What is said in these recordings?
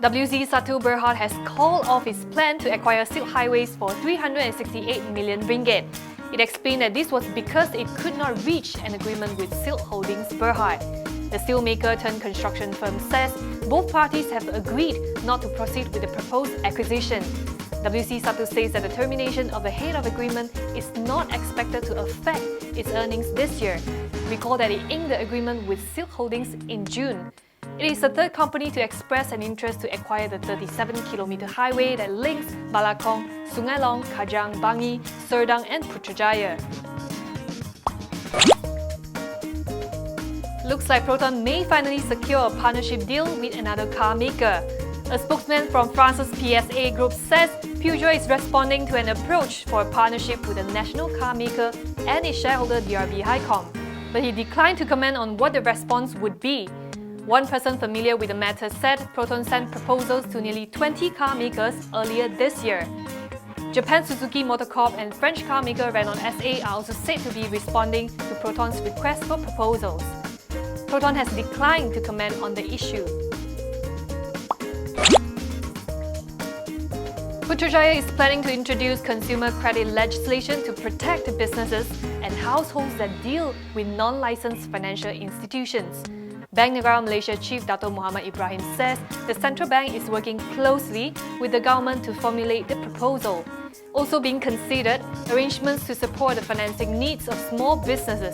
WC Satu Berhad has called off its plan to acquire Silk Highways for 368 million ringgit. It explained that this was because it could not reach an agreement with Silk Holdings Berhad. The steelmaker turned construction firm says both parties have agreed not to proceed with the proposed acquisition. WC Satu says that the termination of the head of agreement is not expected to affect its earnings this year. Recall that it inked the agreement with Silk Holdings in June. It is the third company to express an interest to acquire the 37-kilometre highway that links Balakong, Sungai Long, Kajang, Bangi, Serdang and Putrajaya. Looks like Proton may finally secure a partnership deal with another car maker. A spokesman from France's PSA Group says Peugeot is responding to an approach for a partnership with a national car maker and its shareholder DRB-Hicom, but he declined to comment on what the response would be. One person familiar with the matter said Proton sent proposals to nearly 20 car makers earlier this year. Japan's Suzuki Motor Corp and French car maker Renault SA are also said to be responding to Proton's request for proposals. Proton has declined to comment on the issue. Putrajaya is planning to introduce consumer credit legislation to protect businesses and households that deal with non-licensed financial institutions. Bank Negara Malaysia Chief Dato Muhammad Ibrahim says the central bank is working closely with the government to formulate the proposal. Also being considered, arrangements to support the financing needs of small businesses.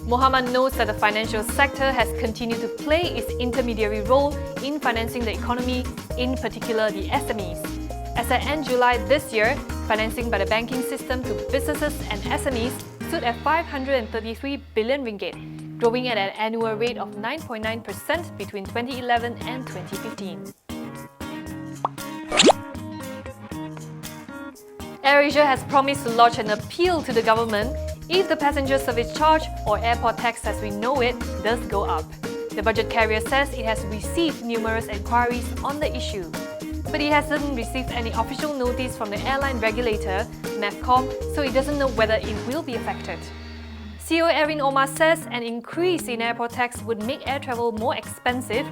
Muhammad notes that the financial sector has continued to play its intermediary role in financing the economy, in particular the SMEs. As at end July this year, financing by the banking system to businesses and SMEs stood at 533 billion ringgit, growing at an annual rate of 9.9% between 2011 and 2015. AirAsia has promised to lodge an appeal to the government if the passenger service charge, or airport tax as we know it, does go up. The budget carrier says it has received numerous inquiries on the issue, but it hasn't received any official notice from the airline regulator, MAVCOM, so it doesn't know whether it will be affected. CEO Erin Omar says an increase in airport tax would make air travel more expensive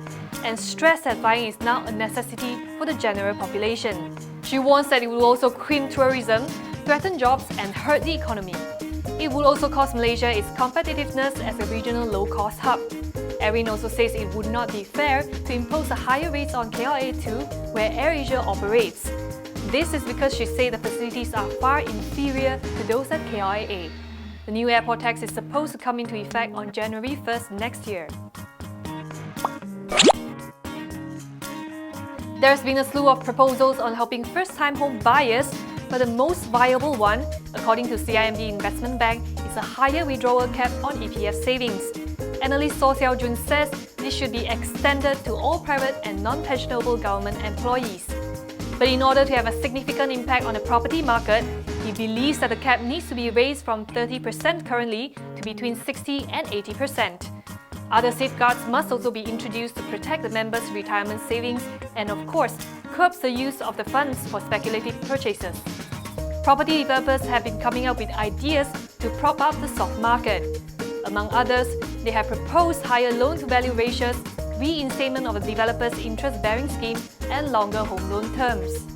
and stressed that flying is now a necessity for the general population. She warns that it will also crimp tourism, threaten jobs and hurt the economy. It would also cost Malaysia its competitiveness as a regional low-cost hub. Erin also says it would not be fair to impose the higher rates on KLIA2 where AirAsia operates. This is because she said the facilities are far inferior to those at KLIA. The new airport tax is supposed to come into effect on January 1st next year. There's been a slew of proposals on helping first-time home buyers, but the most viable one, according to CIMB Investment Bank, is a higher withdrawal cap on EPF savings. Analyst Saw Xiao Jun says this should be extended to all private and non-pensionable government employees. But in order to have a significant impact on the property market, he believes that the cap needs to be raised from 30% currently to between 60 and 80%. Other safeguards must also be introduced to protect the members' retirement savings and, of course, curbs the use of the funds for speculative purchases. Property developers have been coming up with ideas to prop up the soft market. Among others, they have proposed higher loan-to-value ratios, reinstatement of the developers' interest-bearing scheme, and longer home loan terms.